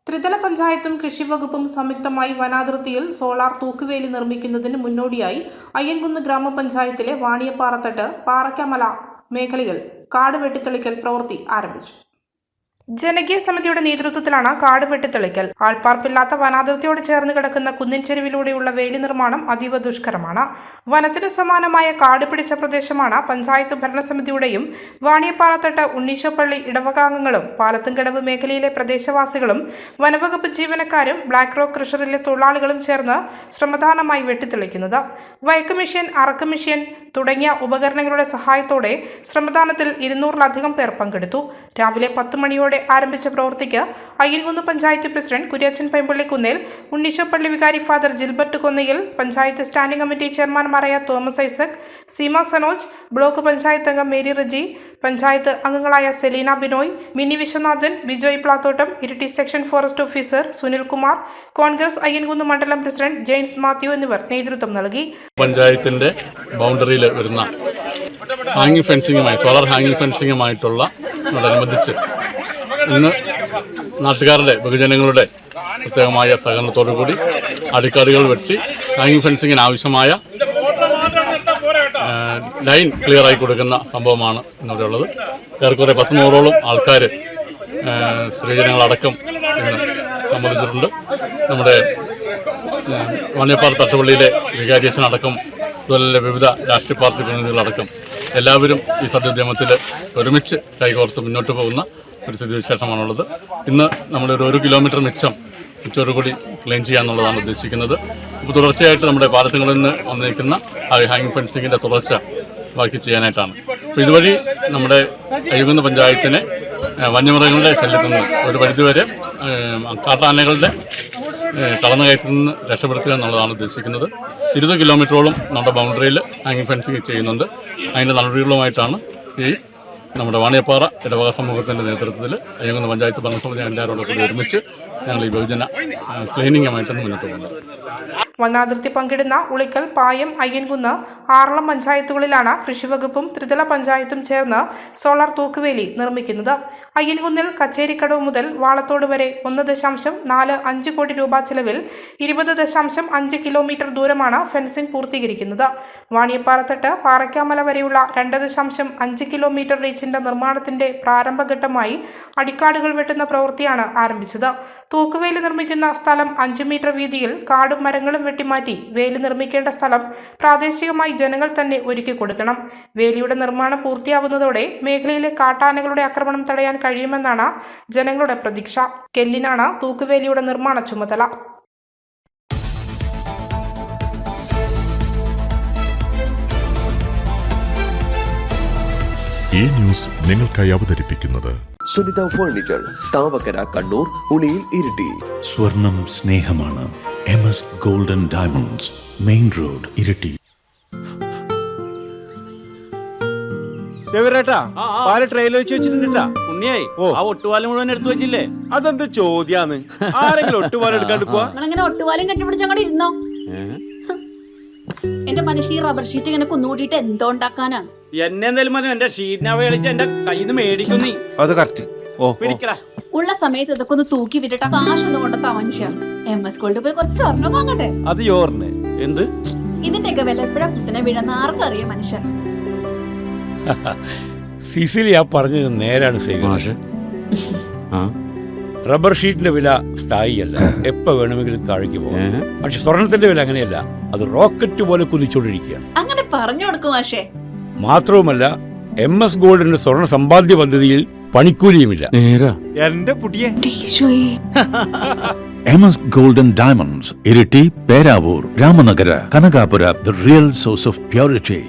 ത്രിതല പഞ്ചായത്തും കൃഷിവകുപ്പും സംയുക്തമായി വനാതിർത്തിയിൽ സോളാർ തൂക്കുവേലി നിർമ്മിക്കുന്നതിന് മുന്നോടിയായി അയ്യൻകുന്ന് ഗ്രാമപഞ്ചായത്തിലെ വാണിയപ്പാറത്തട്ട് പാറയ്ക്കാമല മേഖലയിൽ കാട് വെട്ടിത്തെളിക്കൽ പ്രവൃത്തി ആരംഭിച്ചു. ജനകീയ സമിതിയുടെ നേതൃത്വത്തിലാണ് കാട് വെട്ടിത്തെളിക്കൽ. ആൾപ്പാർപ്പില്ലാത്ത വനാതിർത്തിയോട് ചേർന്ന് കിടക്കുന്ന കുന്നിൻ ചെരുവിലൂടെയുള്ള വേലി നിർമ്മാണം അതീവ ദുഷ്കരമാണ്. വനത്തിന് സമാനമായ കാട് പിടിച്ച പ്രദേശമാണ് പഞ്ചായത്ത് ഭരണസമിതിയുടെയും വാണിയപ്പാറത്തട്ട് ഉണ്ണീശപ്പള്ളി ഇടവകാംഗങ്ങളും പാലത്തുംകടവ് മേഖലയിലെ പ്രദേശവാസികളും വനവകുപ്പ് ജീവനക്കാരും ബ്ലാക്ക് റോക്ക് ക്രഷറിലെ തൊഴിലാളികളും ചേർന്ന് ശ്രമദാനമായി വെട്ടിത്തെളിക്കുന്നത്. വയക്ക് മെഷീൻ, അറക്ക് മെഷീൻ തുടങ്ങിയ ഉപകരണങ്ങളുടെ സഹായത്തോടെ ശ്രമദാനത്തിൽ 200-ലധികം പേർ പങ്കെടുത്തു. രാവിലെ 10 മണിയോടെ ആരംഭിച്ച പ്രവൃത്തിക്ക് അയ്യൻകുന്ന് പഞ്ചായത്ത് പ്രസിഡന്റ് കുര്യച്ചൻ പൈമ്പള്ളിക്കുന്നേൽ, ഉണ്ണീശപ്പള്ളി വികാരി father Gilbert Konnayil, panchayat standing committee ചെയർമാൻമാരായ Thomas Isaac, Seema Sanoj, block panchayat അംഗം മേരി റജി, പഞ്ചായത്ത് അംഗങ്ങളായ Selina Binoy, Mini Viswanathan, Bijoy Plathottam, Iritty section forest officer Sunilkumar, Congress Ayyankunnu മണ്ഡലം പ്രസിഡന്റ് ജെയിംസ് മാത്യു എന്നിവർ നേതൃത്വം നൽകി. പഞ്ചായത്തിന്റെ ബൗണ്ടറിയിൽ വരുന്ന ഹാങ്ങിങ് ഫെൻസിങ്ങുമായി, സോളാർ ഹാങ്ങിങ് ഫെൻസിങ്ങുമായിട്ടുള്ള അനുബന്ധിച്ച് ഇന്ന് നാട്ടുകാരുടെ, ബഹുജനങ്ങളുടെ പ്രത്യേകമായ സഹകരണത്തോടു കൂടി അടിക്കാടുകൾ വെട്ടി ഹാങ്ങിങ് ഫെൻസിങ്ങിന് ആവശ്യമായ ലൈൻ ക്ലിയറായി കൊടുക്കുന്ന സംഭവമാണ് ഇന്നിവിടെ ഉള്ളത്. ഏറെക്കുറെ 100-100ഓളം ആൾക്കാർ, സ്ത്രീജനങ്ങളടക്കം ഇന്ന് സംബന്ധിച്ചിട്ടുണ്ട്. നമ്മുടെ വാണിയപ്പാറ തട്ടുപള്ളിയിലെ വികാരിയച്ഛനടക്കം, അതുപോലെ വിവിധ രാഷ്ട്രീയ പാർട്ടി പ്രതിനിധികളടക്കം എല്ലാവരും ഈ സത്യോദ്യമത്തിൽ ഒരുമിച്ച് കൈകോർത്ത് മുന്നോട്ട് പോകുന്ന ഒരു സ്ഥിതിവിശേഷമാണുള്ളത്. ഇന്ന് നമ്മളൊരു 1 കിലോമീറ്റർ മിച്ചോടുകൂടി ക്ലീൻ ചെയ്യാന്നുള്ളതാണ് ഉദ്ദേശിക്കുന്നത്. അപ്പോൾ തുടർച്ചയായിട്ട് നമ്മുടെ പാലത്തുകളിൽ നിന്ന് വന്നിരിക്കുന്ന ആ ഹാങ്ങിങ് ഫെൻസിങ്ങിൻ്റെ തുടർച്ച ബാക്കി ചെയ്യാനായിട്ടാണ്. അപ്പോൾ ഇതുവഴി നമ്മുടെ അയ്യൻകുന്ന് പഞ്ചായത്തിനെ വന്യമൃഗങ്ങളുടെ ശല്യത്തിൽ നിന്ന് ഒരു പരിധിവരെ കാട്ടാനകളുടെ കടന്നുകയറ്റത്തിൽ നിന്ന് രക്ഷപ്പെടുത്തുക എന്നുള്ളതാണ് ഉദ്ദേശിക്കുന്നത്. 20 കിലോമീറ്ററോളം നമ്മുടെ ബൗണ്ടറിയിൽ ഹാങ്ങിങ് ഫെൻസിങ് ചെയ്യുന്നുണ്ട്. അതിൻ്റെ നടപടികളുമായിട്ടാണ് ഈ നമ്മുടെ വാണിയപ്പാറ ഇടവക സമൂഹത്തിൻ്റെ നേതൃത്വത്തിൽ അയ്യൻകുന്ന് പഞ്ചായത്ത് ഭരണസമിതി എല്ലാവരോടും കൂടി ഒരുമിച്ച് ഞങ്ങൾ ഈ ബഹുജന ക്ലീനിങ്ങുമായിട്ടാണ് മുന്നോട്ട് പോകുന്നത്. വനാതിർത്തി പങ്കിടുന്ന ഉളിക്കൽ, പായം, അയ്യൻകുന്ന്, ആറളം പഞ്ചായത്തുകളിലാണ് കൃഷിവകുപ്പും ത്രിതല പഞ്ചായത്തും ചേർന്ന് സോളാർ തൂക്കുവേലി നിർമ്മിക്കുന്നത്. അയ്യൻകുന്നിൽ കച്ചേരിക്കടവ് മുതൽ വാളത്തോട് വരെ 1.45 കോടി രൂപ ചെലവിൽ 20.5 കിലോമീറ്റർ ദൂരമാണ് ഫെൻസിംഗ് പൂർത്തീകരിക്കുന്നത്. വാണിയപ്പാറത്തട്ട് പാറയ്ക്കാമല വരെയുള്ള 2.5 കിലോമീറ്റർ റീച്ചിന്റെ നിർമ്മാണത്തിന്റെ പ്രാരംഭഘട്ടമായി അടിക്കാടുകൾ വെട്ടുന്ന പ്രവൃത്തിയാണ് ആരംഭിച്ചത്. തൂക്കുവേലി നിർമ്മിക്കുന്ന സ്ഥലം 5 മീറ്റർ വീതിയിൽ കാടും മരങ്ങളും വെട്ടിമാറ്റി വേലി നിർമ്മിക്കേണ്ട സ്ഥലം പ്രാദേശികമായി ജനങ്ങൾ തന്നെ ഒരുക്കി കൊടുക്കണം. വേലിയുടെ നിർമ്മാണം പൂർത്തിയാവുന്നതോടെ മേഖലയിലെ കാട്ടാനകളുടെ ആക്രമണം തടയാൻ കഴിയുമെന്നാണ് ജനങ്ങളുടെ പ്രതീക്ഷ. കെല്ലിനാണ് തൂക്കുവേലിയുടെ നിർമ്മാണ ചുമതല. ഈ ന്യൂസ് നിങ്ങൾക്കായി അവതരിപ്പിക്കുന്നത് സുനിത ഫർണിച്ചർ, താവക്കര, കണ്ണൂർ, ഉളിയിൽ, ഇരിട്ടി. സ്വർണം സ്നേഹമാണ്. MS golden diamonds, main road, Iritty. ഒട്ടുപാലം മുഴുവൻ എടുത്തു വെച്ചില്ലേ? അതെന്ത് ചോദ്യാന്ന്? ആരെങ്കിലും ഒട്ടുപാലം എടുക്കാണ്ട് പോവാ? ഒട്ടുപാലം കെട്ടിപ്പിടിച്ച് അങ്ങോട്ട് ഇരുന്നോ. എന്റെ മനുഷ്യ ഈ റബ്ബർ ഷീറ്റ് ഇങ്ങനെ കുന്നുകൂട്ടിട്ട് എന്തോ ഉണ്ടാക്കാനാ? എന്നെ എന്തായാലും മതി, എന്റെ ഷീറ്റിനെ കളിച്ച് എന്റെ കയ്യിൽ നിന്ന് മേടിക്കുന്നീ. അത് കറക്റ്റ്. ഉള്ള സമയത്ത് ഇതൊക്കെ ഒന്ന് തൂക്കി വിട്ടിട്ട് കാശൊന്നും കൊണ്ടെത്താ മനുഷ്യ. MS ഗോൾഡ് പോയി കുറച്ച് സ്വർണ്ണം വാങ്ങട്ടെ. അത് യോറിന് എന്ത്? ഇതിന്റെയൊക്കെ വില എപ്പോഴാ കുത്തനെ വീഴുന്ന ആർക്കും അറിയാം മനുഷ്യ. സിസിലി ആ പറഞ്ഞത് നേരാണ്. റബ്ബർ ഷീറ്റിന്റെ വില സ്ഥായിയല്ല, എപ്പോ വേണമെങ്കിലും താഴേക്ക് പോകാം. പക്ഷെ സ്വർണത്തിന്റെ വില അങ്ങനെയല്ല, അത് റോക്കറ്റ് പോലെ കുതിച്ചുകൊണ്ടിരിക്കുകയാണ്. അങ്ങനെ പറഞ്ഞു കൊടുക്കും മാഷേ. മാത്രവുമല്ല, MS ഗോൾഡിന്റെ സ്വർണ്ണ സമ്പാദ്യ പദ്ധതിയിൽ പണിക്കൂലിയുമില്ല. എന്റെ പുടിയെ MS golden diamonds, Iritty, Peravoor, Ramanagara, Kanakapura, the real source of purity.